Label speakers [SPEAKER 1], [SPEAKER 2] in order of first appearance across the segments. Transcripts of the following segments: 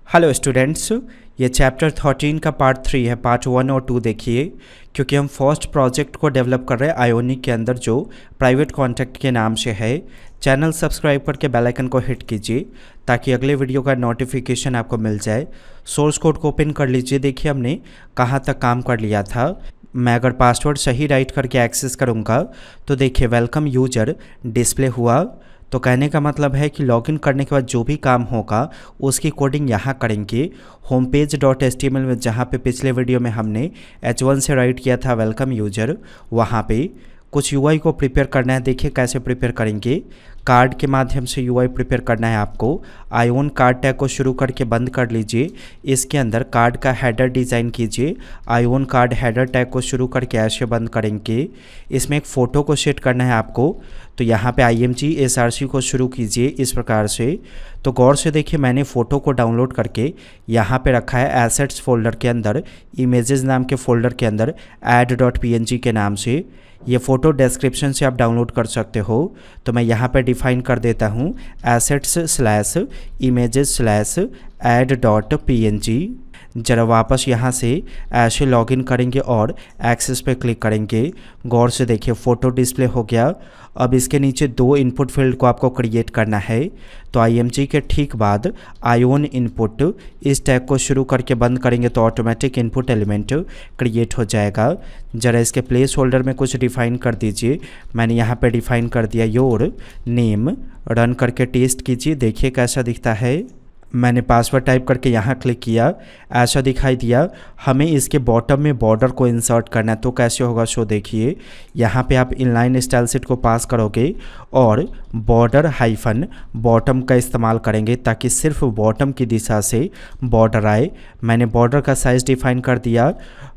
[SPEAKER 1] Hello students, ये chapter 13 का part 3 है। पार्ट 1 और 2 देखिए, क्योंकि हम फर्स्ट प्रोजेक्ट को डेवलप कर रहे हैं आयोनिक के अंदर, जो प्राइवेट कॉन्टैक्ट के नाम से है। चैनल सब्सक्राइब करके बेल आइकन को हिट कीजिए ताकि अगले वीडियो का नोटिफिकेशन आपको मिल जाए। सोर्स कोड को ओपन कर लीजिए। देखिए हमने कहाँ तक काम कर लिया था। मैं अगर पासवर्ड सही राइट करके एक्सेस करूँगा तो देखिए वेलकम यूजर डिस्प्ले हुआ। तो कहने का मतलब है कि लॉगिन करने के बाद जो भी काम होगा उसकी कोडिंग यहाँ करेंगे homepage.html में, जहाँ पे पिछले वीडियो में हमने H1 से राइट किया था वेलकम यूजर। वहाँ पे कुछ यूआई को प्रिपेयर करना है। देखिए कैसे प्रिपेयर करेंगे। कार्ड के माध्यम से यूआई प्रिपेयर करना है आपको। आयोन कार्ड टैग को शुरू करके बंद कर लीजिए। इसके अंदर कार्ड का हेडर डिज़ाइन कीजिए। आयोन कार्ड हेडर टैग को शुरू करके ऐसे बंद करेंगे। इसमें एक फ़ोटो को सेट करना है आपको। तो यहाँ पे IMG SRC को शुरू कीजिए इस प्रकार से। तो गौर से देखिए, मैंने फ़ोटो को डाउनलोड करके यहाँ पे रखा है एसेट्स फोल्डर के अंदर, इमेजेस नाम के फोल्डर के अंदर add.png के नाम से। ये फ़ोटो डिस्क्रिप्शन से आप डाउनलोड कर सकते हो। तो मैं यहाँ पे डिफ़ाइन कर देता हूँ assets/images/add.png। जरा वापस यहाँ से ऐसे लॉगिन करेंगे और एक्सेस पे क्लिक करेंगे। गौर से देखिए फ़ोटो डिस्प्ले हो गया। अब इसके नीचे दो इनपुट फील्ड को आपको क्रिएट करना है। तो IMG के ठीक बाद आयोन इनपुट इस टैग को शुरू करके बंद करेंगे तो ऑटोमेटिक इनपुट एलिमेंट क्रिएट हो जाएगा। ज़रा इसके प्लेस होल्डर में कुछ डिफ़ाइन कर दीजिए। मैंने यहाँ पे डिफ़ाइन कर दिया योर नेम। रन करके टेस्ट कीजिए, देखिए कैसा दिखता है। मैंने पासवर्ड टाइप करके यहाँ क्लिक किया, ऐसा दिखाई दिया। हमें इसके बॉटम में बॉर्डर को इंसर्ट करना है। तो कैसे होगा शो देखिए। यहाँ पे आप इनलाइन स्टाइल सेट को पास करोगे और बॉर्डर हाइफन बॉटम का इस्तेमाल करेंगे ताकि सिर्फ बॉटम की दिशा से बॉर्डर आए। मैंने बॉर्डर का साइज़ डिफ़ाइन कर दिया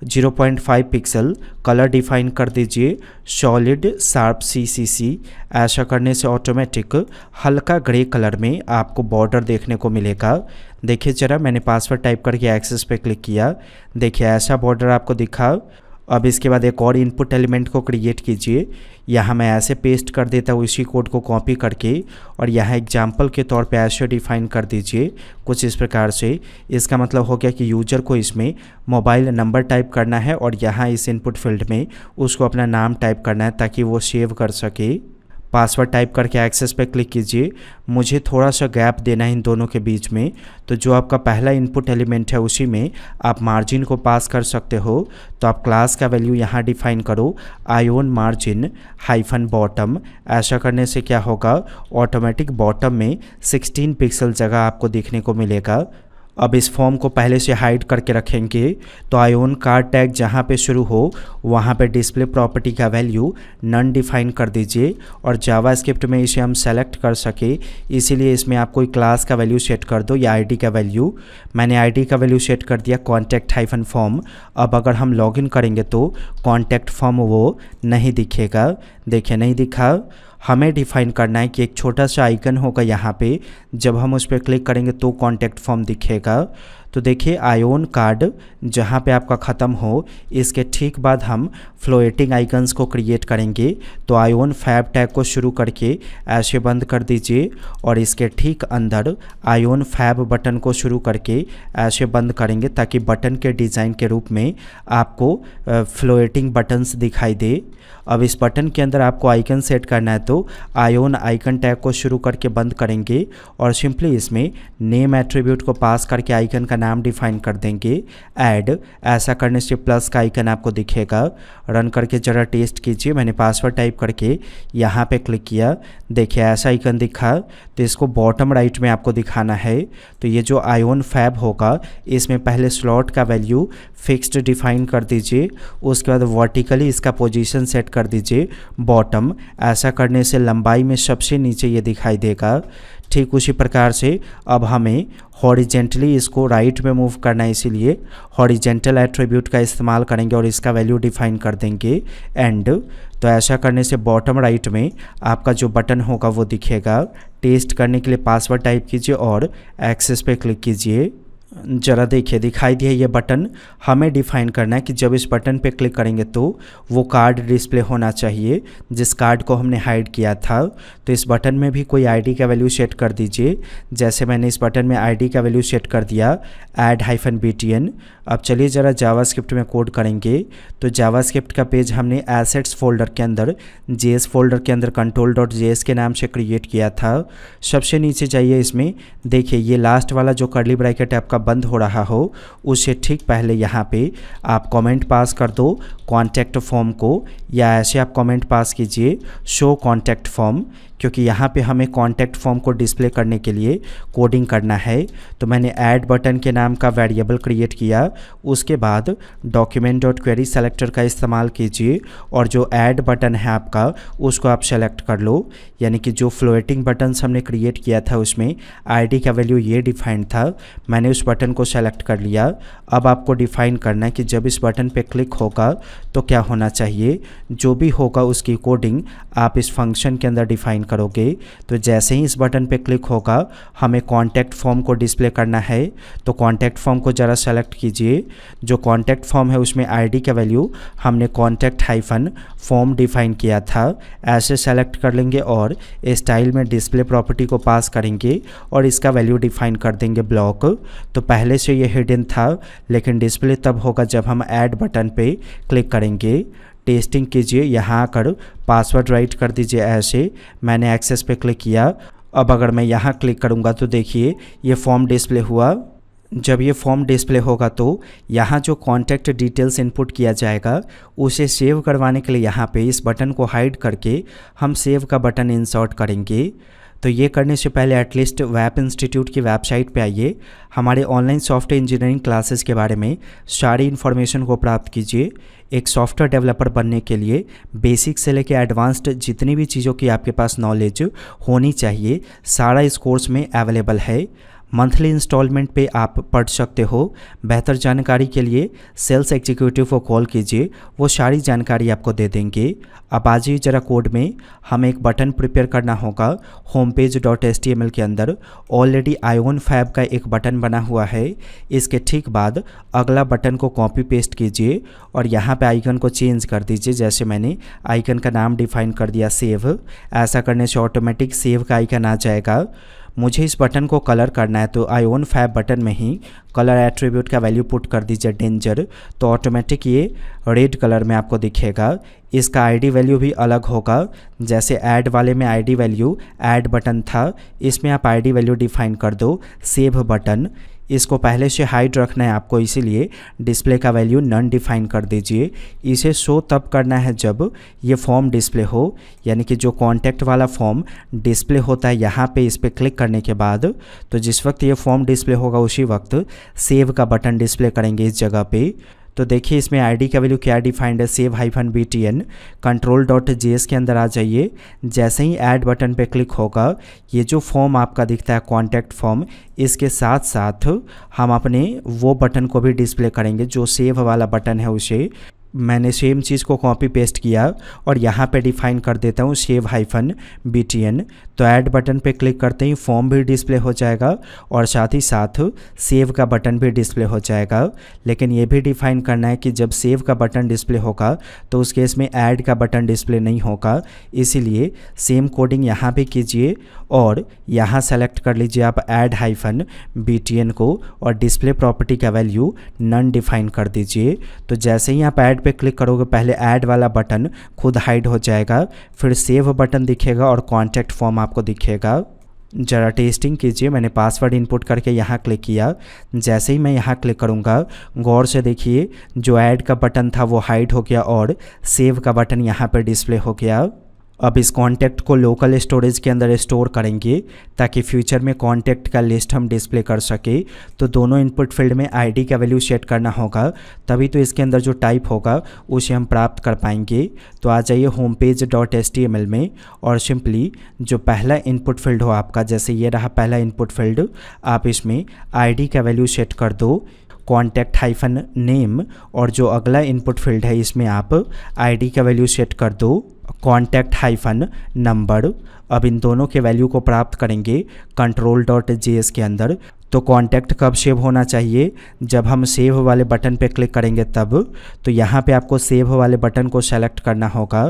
[SPEAKER 1] 0.5 पिक्सल। कलर डिफ़ाइन कर दीजिए सॉलिड शार्प CCC। ऐसा करने से ऑटोमेटिक हल्का ग्रे कलर में आपको बॉर्डर देखने को मिलेगा। देखिए जरा, मैंने पासवर्ड टाइप करके एक्सेस पे क्लिक किया। देखिए ऐसा बॉर्डर आपको दिखा। अब इसके बाद एक और इनपुट एलिमेंट को क्रिएट कीजिए। यहाँ मैं ऐसे पेस्ट कर देता हूँ इसी कोड को कॉपी करके, और यहाँ एग्जाम्पल के तौर पे ऐसे डिफ़ाइन कर दीजिए कुछ इस प्रकार से। इसका मतलब हो गया कि यूजर को इसमें मोबाइल नंबर टाइप करना है और यहाँ इस इनपुट फील्ड में उसको अपना नाम टाइप करना है ताकि वो सेव कर सके। पासवर्ड टाइप करके एक्सेस पे क्लिक कीजिए। मुझे थोड़ा सा गैप देना है इन दोनों के बीच में। तो जो आपका पहला इनपुट एलिमेंट है उसी में आप मार्जिन को पास कर सकते हो। तो आप क्लास का वैल्यू यहाँ डिफ़ाइन करो आयोन मार्जिन हाइफन बॉटम। ऐसा करने से क्या होगा, ऑटोमेटिक बॉटम में 16 पिक्सल जगह आपको देखने को मिलेगा। अब इस फॉर्म को पहले से हाइड करके रखेंगे। तो आयोन कार्ड टैग जहाँ पे शुरू हो वहाँ पे डिस्प्ले प्रॉपर्टी का वैल्यू नन डिफ़ाइन कर दीजिए, और जावास्क्रिप्ट में इसे हम सेलेक्ट कर सके इसीलिए इसमें आप कोई क्लास का वैल्यू सेट कर दो या ID का वैल्यू। मैंने ID का वैल्यू सेट कर दिया कॉन्टैक्ट हाइफन फॉर्म। अब अगर हम लॉगिन करेंगे तो कॉन्टैक्ट फॉर्म वो नहीं दिखेगा। देखिए नहीं दिखा। हमें डिफ़ाइन करना है कि एक छोटा सा आइकन होगा यहाँ पे, जब हम उस पर क्लिक करेंगे तो कॉन्टैक्ट फॉर्म दिखेगा। तो देखिए आयोन कार्ड जहाँ पे आपका ख़त्म हो, इसके ठीक बाद हम फ्लोटिंग आइकन्स को क्रिएट करेंगे। तो आयोन फैब टैग को शुरू करके ऐसे बंद कर दीजिए, और इसके ठीक अंदर आयोन फैब बटन को शुरू करके ऐसे बंद करेंगे ताकि बटन के डिज़ाइन के रूप में आपको फ्लोटिंग बटन्स दिखाई दे। अब इस बटन के अंदर आपको आइकन सेट करना है। तो आयोन आइकन टैग को शुरू करके बंद करेंगे और सिंपली इसमें नेम एट्रीब्यूट को पास करके आइकन का नाम डिफ़ाइन कर देंगे ऐड। ऐसा करने से प्लस का आइकन आपको दिखेगा। रन करके ज़रा टेस्ट कीजिए। मैंने पासवर्ड टाइप करके यहाँ पे क्लिक किया। देखिए ऐसा आइकन दिखा। तो इसको बॉटम राइट में आपको दिखाना है। तो ये जो आयोन फैब होगा इसमें पहले स्लॉट का वैल्यू फिक्स्ड डिफ़ाइन कर दीजिए। उसके बाद वर्टिकली इसका पोजीशन सेट कर दीजिए बॉटम। ऐसा करने से लंबाई में सबसे नीचे ये दिखाई देगा। ठीक उसी प्रकार से अब हमें हॉरिजेंटली इसको राइट में मूव करना है, इसीलिए हॉरिजेंटल एट्रीब्यूट का इस्तेमाल करेंगे और इसका वैल्यू डिफ़ाइन कर देंगे एंड। तो ऐसा करने से बॉटम राइट में आपका जो बटन होगा वो दिखेगा। टेस्ट करने के लिए पासवर्ड टाइप कीजिए और एक्सेस पे क्लिक कीजिए। ज़रा देखिए दिखाई दिया ये बटन, हमें डिफ़ाइन करना है कि जब इस बटन पे क्लिक करेंगे तो वो कार्ड डिस्प्ले होना चाहिए जिस कार्ड को हमने हाइड किया था। तो इस बटन में भी कोई आईडी का वैल्यू सेट कर दीजिए। जैसे मैंने इस बटन में आईडी का वैल्यू सेट कर दिया add-btn। अब चलिए ज़रा जावास्क्रिप्ट में कोड करेंगे। तो जावास्क्रिप्ट का पेज हमने एसेट्स फोल्डर के अंदर जेएस फोल्डर के अंदर control.js के नाम से क्रिएट किया था। सबसे नीचे जाइए, इसमें देखिए ये लास्ट वाला जो कर्ली ब्रैकेट आपका बंद हो रहा हो उससे ठीक पहले यहाँ पे आप कमेंट पास कर दो कॉन्टैक्ट फॉर्म को, या ऐसे आप कमेंट पास कीजिए शो कॉन्टैक्ट फॉर्म, क्योंकि यहाँ पे हमें कॉन्टैक्ट फॉर्म को डिस्प्ले करने के लिए कोडिंग करना है। तो मैंने ऐड बटन के नाम का वेरिएबल क्रिएट किया। उसके बाद document.query सेलेक्टर का इस्तेमाल कीजिए और जो ऐड बटन है आपका उसको आप सेलेक्ट कर लो। यानी कि जो फ्लोटिंग बटन्स हमने क्रिएट किया था उसमें आईडी का वैल्यू ये डिफाइंड था, मैंने उस बटन को सेलेक्ट कर लिया। अब आपको डिफाइन करना है कि जब इस बटन पे क्लिक होगा तो क्या होना चाहिए। जो भी होगा उसकी कोडिंग आप इस फंक्शन के अंदर डिफाइन करोगे। तो जैसे ही इस बटन पे क्लिक होगा हमें कॉन्टैक्ट फॉर्म को डिस्प्ले करना है। तो कॉन्टैक्ट फॉर्म को ज़रा सेलेक्ट कीजिए। जो कॉन्टैक्ट फॉर्म है उसमें आईडी का वैल्यू हमने contact-form डिफाइन किया था, ऐसे सेलेक्ट कर लेंगे और स्टाइल में डिस्प्ले प्रॉपर्टी को पास करेंगे और इसका वैल्यू डिफाइन कर देंगे ब्लॉक। तो पहले से ये हिडन था लेकिन डिस्प्ले तब होगा जब हम ऐड बटन पे क्लिक करेंगे। टेस्टिंग कीजिए, यहाँ आकर पासवर्ड राइट कर दीजिए ऐसे। मैंने एक्सेस पे क्लिक किया। अब अगर मैं यहाँ क्लिक करूँगा तो देखिए ये फॉर्म डिस्प्ले हुआ। जब ये फॉर्म डिस्प्ले होगा तो यहाँ जो कॉन्टैक्ट डिटेल्स इनपुट किया जाएगा उसे सेव करवाने के लिए यहाँ पे इस बटन को हाइड करके हम सेव का बटन इंसर्ट करेंगे। तो ये करने से पहले एटलीस्ट वेब इंस्टीट्यूट की वेबसाइट पे आइए, हमारे ऑनलाइन सॉफ्टवेयर इंजीनियरिंग क्लासेस के बारे में सारी इन्फॉर्मेशन को प्राप्त कीजिए। एक सॉफ्टवेयर डेवलपर बनने के लिए बेसिक से लेकर एडवांस्ड जितनी भी चीज़ों की आपके पास नॉलेज होनी चाहिए सारा इस कोर्स में अवेलेबल है। मंथली इंस्टॉलमेंट पे आप पढ़ सकते हो। बेहतर जानकारी के लिए सेल्स एग्जीक्यूटिव को कॉल कीजिए, वो सारी जानकारी आपको दे देंगे। अब आ जाइए ज़रा कोड में। हमें एक बटन प्रिपेयर करना होगा homepage.html के अंदर। ऑलरेडी आयोन फैब का एक बटन बना हुआ है। इसके ठीक बाद अगला बटन को कॉपी पेस्ट कीजिए और यहाँ पे आइकन को चेंज कर दीजिए। जैसे मैंने आइकन का नाम डिफाइन कर दिया सेव। ऐसा करने से ऑटोमेटिक सेव का आइकन आ जाएगा। मुझे इस बटन को कलर करना है तो आयोन फैब बटन में ही कलर एट्रीब्यूट का वैल्यू पुट कर दीजिए डेंजर, तो ऑटोमेटिक ये रेड कलर में आपको दिखेगा। इसका आईडी वैल्यू भी अलग होगा। जैसे ऐड वाले में आईडी वैल्यू ऐड बटन था, इसमें आप आईडी वैल्यू डिफाइन कर दो सेव बटन। इसको पहले से हाइड रखना है आपको, इसीलिए डिस्प्ले का वैल्यू नन डिफाइन कर दीजिए। इसे शो तब करना है जब ये फॉर्म डिस्प्ले हो, यानी कि जो कॉन्टैक्ट वाला फॉर्म डिस्प्ले होता है यहाँ पे इस पर क्लिक करने के बाद। तो जिस वक्त ये फॉर्म डिस्प्ले होगा उसी वक्त सेव का बटन डिस्प्ले करेंगे इस जगह पे। तो देखिए इसमें आईडी का वैल्यू क्या डिफाइंड है, save-btn। control.js के अंदर आ जाइए। जैसे ही ऐड बटन पे क्लिक होगा ये जो फॉर्म आपका दिखता है कॉन्टैक्ट फॉर्म, इसके साथ साथ हम अपने वो बटन को भी डिस्प्ले करेंगे जो सेव वाला बटन है उसे। मैंने सेम चीज़ को कॉपी पेस्ट किया और यहाँ पे डिफाइन कर देता हूँ save-btn। तो ऐड बटन पे क्लिक करते ही फॉर्म भी डिस्प्ले हो जाएगा और साथ ही साथ सेव का बटन भी डिस्प्ले हो जाएगा। लेकिन ये भी डिफाइन करना है कि जब सेव का बटन डिस्प्ले होगा तो उस केस में ऐड का बटन डिस्प्ले नहीं होगा। इसीलिए सेम कोडिंग यहाँ पे कीजिए और यहाँ सेलेक्ट कर लीजिए आप add-btn को और डिस्प्ले प्रॉपर्टी का वैल्यू नन डिफाइन कर दीजिए। तो जैसे ही आप ऐड पे क्लिक करोगे पहले ऐड वाला बटन खुद हाइड हो जाएगा, फिर सेव बटन दिखेगा और कॉन्टैक्ट फॉर्म आपको दिखेगा। ज़रा टेस्टिंग कीजिए। मैंने पासवर्ड इनपुट करके यहाँ क्लिक किया। जैसे ही मैं यहाँ क्लिक करूँगा गौर से देखिए जो ऐड का बटन था वो हाइड हो गया और सेव का बटन यहाँ पर डिस्प्ले हो गया। अब इस कॉन्टैक्ट को लोकल स्टोरेज के अंदर स्टोर करेंगे ताकि फ्यूचर में कॉन्टैक्ट का लिस्ट हम डिस्प्ले कर सके। तो दोनों इनपुट फील्ड में आईडी का वैल्यू सेट करना होगा, तभी तो इसके अंदर जो टाइप होगा उसे हम प्राप्त कर पाएंगे। तो आ जाइए homepage.html में और सिंपली जो पहला इनपुट फील्ड हो आपका, जैसे ये रहा पहला इनपुट फील्ड, आप इसमें आईडी का वैल्यू सेट कर दो contact-name और जो अगला इनपुट फील्ड है इसमें आप आईडी का वैल्यू सेट कर दो contact-number। अब इन दोनों के वैल्यू को प्राप्त करेंगे control.js के अंदर। तो कॉन्टैक्ट कब सेव होना चाहिए, जब हम सेव वाले बटन पे क्लिक करेंगे तब। तो यहाँ पे आपको सेव वाले बटन को सेलेक्ट करना होगा।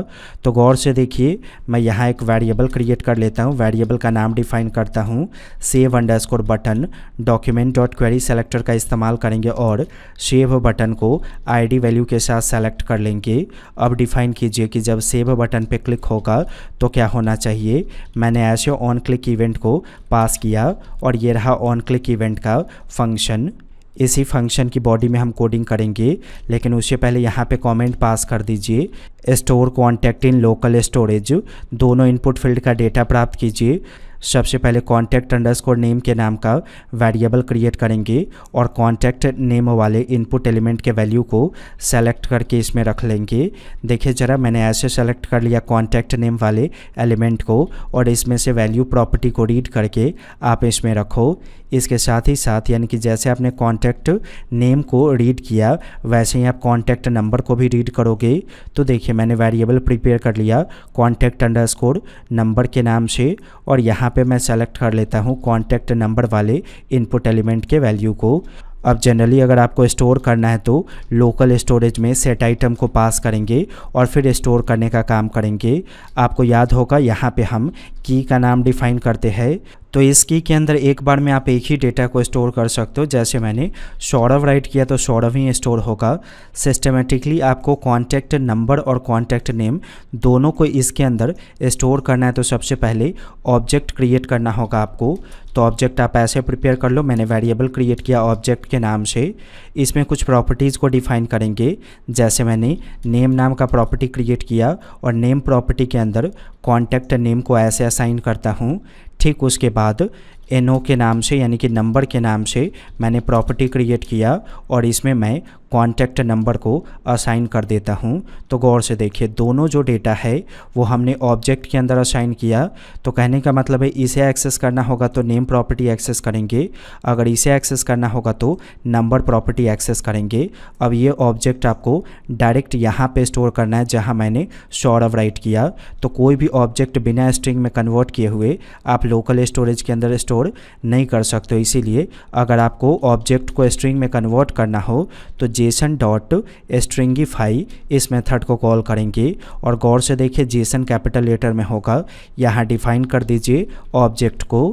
[SPEAKER 1] तो गौर से देखिए, मैं यहाँ एक वेरिएबल क्रिएट कर लेता हूँ। वेरिएबल का नाम डिफाइन करता हूँ save underscore button. Document dot query selector का इस्तेमाल करेंगे और सेव बटन को आईडी वैल्यू के साथ सेलेक्ट कर लेंगे। अब डिफाइन कीजिए कि जब सेव बटन पे क्लिक होगा तो क्या होना चाहिए। मैंने ऐसे ऑन क्लिक इवेंट को पास किया और ये रहा ऑन क्लिक इवेंट का फंक्शन। इसी फंक्शन की बॉडी में हम कोडिंग करेंगे, लेकिन उससे पहले यहाँ पे कमेंट पास कर दीजिए स्टोर कॉन्टैक्ट इन लोकल स्टोरेज। दोनों इनपुट फील्ड का डेटा प्राप्त कीजिए। सबसे पहले कॉन्टैक्ट अंडरस्कोर नेम के नाम का वेरिएबल क्रिएट करेंगे और कॉन्टैक्ट नेम वाले इनपुट एलिमेंट के वैल्यू को सेलेक्ट करके इसमें रख लेंगे। देखिए ज़रा, मैंने ऐसे सेलेक्ट कर लिया कॉन्टैक्ट नेम वाले एलिमेंट को और इसमें से वैल्यू प्रॉपर्टी को रीड करके आप इसमें रखो। इसके साथ ही साथ यानी कि जैसे आपने कॉन्टैक्ट नेम को रीड किया वैसे ही आप कॉन्टैक्ट नंबर को भी रीड करोगे। तो देखिए, मैंने वेरिएबल प्रिपेयर कर लिया कॉन्टैक्ट अंडरस्कोर नंबर के नाम से और यहाँ पे मैं सेलेक्ट कर लेता हूँ कॉन्टैक्ट नंबर वाले इनपुट एलिमेंट के वैल्यू को। अब जनरली अगर आपको स्टोर करना है तो लोकल स्टोरेज में सेट आइटम को पास करेंगे और फिर स्टोर करने का काम करेंगे। आपको याद होगा यहाँ पे हम की का नाम डिफाइन करते हैं, तो इस की के अंदर एक बार में आप एक ही डेटा को स्टोर कर सकते हो। जैसे मैंने सौरभ राइट किया तो सौरभ ही स्टोर होगा। सिस्टमेटिकली आपको कॉन्टैक्ट नंबर और कॉन्टैक्ट नेम दोनों को इसके अंदर स्टोर करना है। तो सबसे पहले ऑब्जेक्ट क्रिएट करना होगा आपको। तो ऑब्जेक्ट आप ऐसे प्रिपेयर कर लो। मैंने वेरिएबल क्रिएट किया ऑब्जेक्ट के नाम से। इसमें कुछ प्रॉपर्टीज़ को डिफाइन करेंगे। जैसे मैंने नेम नाम का प्रॉपर्टी क्रिएट किया और नेम प्रॉपर्टी के अंदर कॉन्टैक्ट नेम को ऐसे असाइन करता हूँ। ठीक उसके बाद एनओ के नाम से यानी कि नंबर के नाम से मैंने प्रॉपर्टी क्रिएट किया और इसमें मैं कॉन्टैक्ट नंबर को असाइन कर देता हूं। तो गौर से देखिए, दोनों जो डेटा है वो हमने ऑब्जेक्ट के अंदर असाइन किया। तो कहने का मतलब है इसे एक्सेस करना होगा तो नेम प्रॉपर्टी एक्सेस करेंगे, अगर इसे एक्सेस करना होगा तो नंबर प्रॉपर्टी एक्सेस करेंगे। अब ये ऑब्जेक्ट आपको डायरेक्ट यहाँ पे स्टोर करना है जहाँ मैंने सौरभ राइट किया। तो कोई भी ऑब्जेक्ट बिना स्ट्रिंग में कन्वर्ट किए हुए आप लोकल स्टोरेज के अंदर स्टोर नहीं कर सकते। इसीलिए अगर आपको ऑब्जेक्ट को स्ट्रिंग में कन्वर्ट करना हो तो जेसन डॉट स्ट्रिंगिफाई इस मेथड को कॉल करेंगे। और गौर से देखिए, जेसन कैपिटल लेटर में होगा। यहाँ डिफाइन कर दीजिए ऑब्जेक्ट को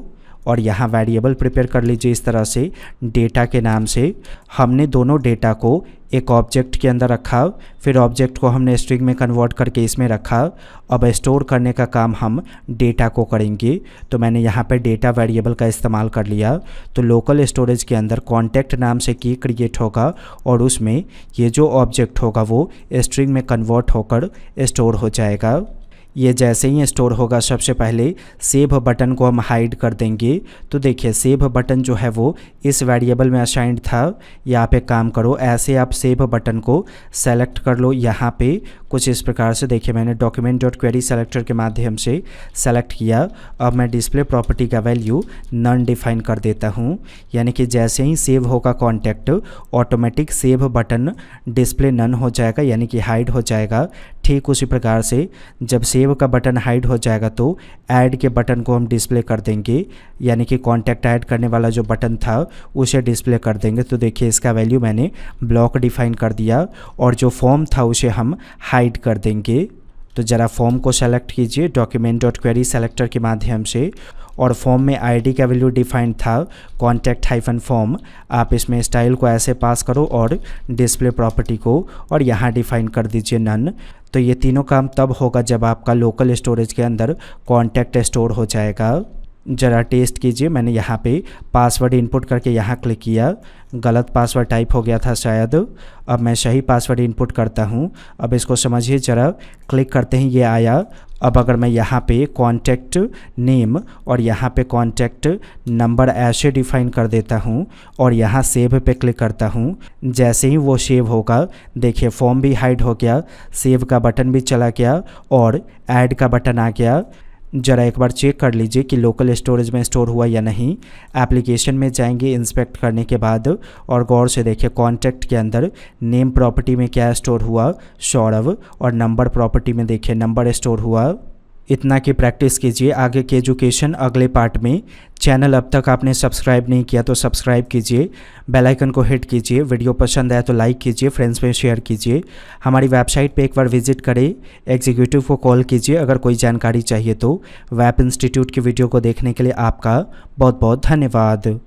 [SPEAKER 1] और यहाँ वेरिएबल प्रिपेयर कर लीजिए इस तरह से डेटा के नाम से। हमने दोनों डेटा को एक ऑब्जेक्ट के अंदर रखा, फिर ऑब्जेक्ट को हमने स्ट्रिंग में कन्वर्ट करके इसमें रखा। अब स्टोर करने का काम हम डेटा को करेंगे। तो मैंने यहाँ पे डेटा वेरिएबल का इस्तेमाल कर लिया। तो लोकल स्टोरेज के अंदर कॉन्टैक्ट नाम से की क्रिएट होगा और उसमें ये जो ऑब्जेक्ट होगा वो स्ट्रिंग में कन्वर्ट होकर स्टोर हो जाएगा। ये जैसे ही स्टोर होगा सबसे पहले सेव बटन को हम हाइड कर देंगे। तो देखिए, सेव बटन जो है वो इस वेरिएबल में असाइंड था। यहाँ पे काम करो, ऐसे आप सेव बटन को सेलेक्ट कर लो। यहाँ पे कुछ इस प्रकार से देखिए, मैंने डॉक्यूमेंट डॉट क्वेरी सेलेक्टर के माध्यम से सेलेक्ट किया। अब मैं डिस्प्ले प्रॉपर्टी का वैल्यू नन डिफाइन कर देता हूँ, यानी कि जैसे ही सेव होगा contact automatic save button display none हो जाएगा, यानी कि हाइड हो जाएगा। ठीक उसी प्रकार से जब सेव का बटन हाइड हो जाएगा तो ऐड के बटन को हम डिस्प्ले कर देंगे, यानी कि कॉन्टैक्ट ऐड करने वाला जो बटन था उसे डिस्प्ले कर देंगे। तो देखिए, इसका वैल्यू मैंने ब्लॉक डिफाइन कर दिया और जो फॉर्म था उसे हम हाइड कर देंगे। तो ज़रा फॉर्म को सेलेक्ट कीजिए डॉक्यूमेंट डॉट क्वेरी सेलेक्टर के माध्यम से और फॉर्म में आईडी का वैल्यू डिफाइंड था कॉन्टैक्ट हाइफन फॉर्म। आप इसमें स्टाइल को ऐसे पास करो और डिस्प्ले प्रॉपर्टी को और यहाँ डिफाइन कर दीजिए नन। तो ये तीनों काम तब होगा जब आपका लोकल स्टोरेज के अंदर कॉन्टैक्ट स्टोर हो जाएगा। ज़रा टेस्ट कीजिए, मैंने यहाँ पे पासवर्ड इनपुट करके यहाँ क्लिक किया, गलत पासवर्ड टाइप हो गया था शायद। अब मैं सही पासवर्ड इनपुट करता हूँ। अब इसको समझिए ज़रा, क्लिक करते ही ये आया। अब अगर मैं यहाँ पे कॉन्टैक्ट नेम और यहाँ पे कॉन्टैक्ट नंबर ऐसे डिफाइन कर देता हूँ और यहाँ सेव पे क्लिक करता हूँ, जैसे ही वो सेव होगा देखिए फॉर्म भी हाइड हो गया, सेव का बटन भी चला गया और ऐड का बटन आ गया। ज़रा एक बार चेक कर लीजिए कि लोकल स्टोरेज में स्टोर हुआ या नहीं। एप्लीकेशन में जाएंगे इंस्पेक्ट करने के बाद और गौर से देखिए कॉन्टैक्ट के अंदर नेम प्रॉपर्टी में क्या स्टोर हुआ, सौरभ, और नंबर प्रॉपर्टी में देखिए नंबर स्टोर हुआ। इतना की प्रैक्टिस कीजिए। आगे की एजुकेशन अगले पार्ट में। चैनल अब तक आपने सब्सक्राइब नहीं किया तो सब्सक्राइब कीजिए, बेल आइकन को हिट कीजिए। वीडियो पसंद आया तो लाइक कीजिए, फ्रेंड्स में शेयर कीजिए। हमारी वेबसाइट पे एक बार विजिट करें, एग्जीक्यूटिव को कॉल कीजिए अगर कोई जानकारी चाहिए तो। वेब इंस्टीट्यूट की वीडियो को देखने के लिए आपका बहुत बहुत धन्यवाद।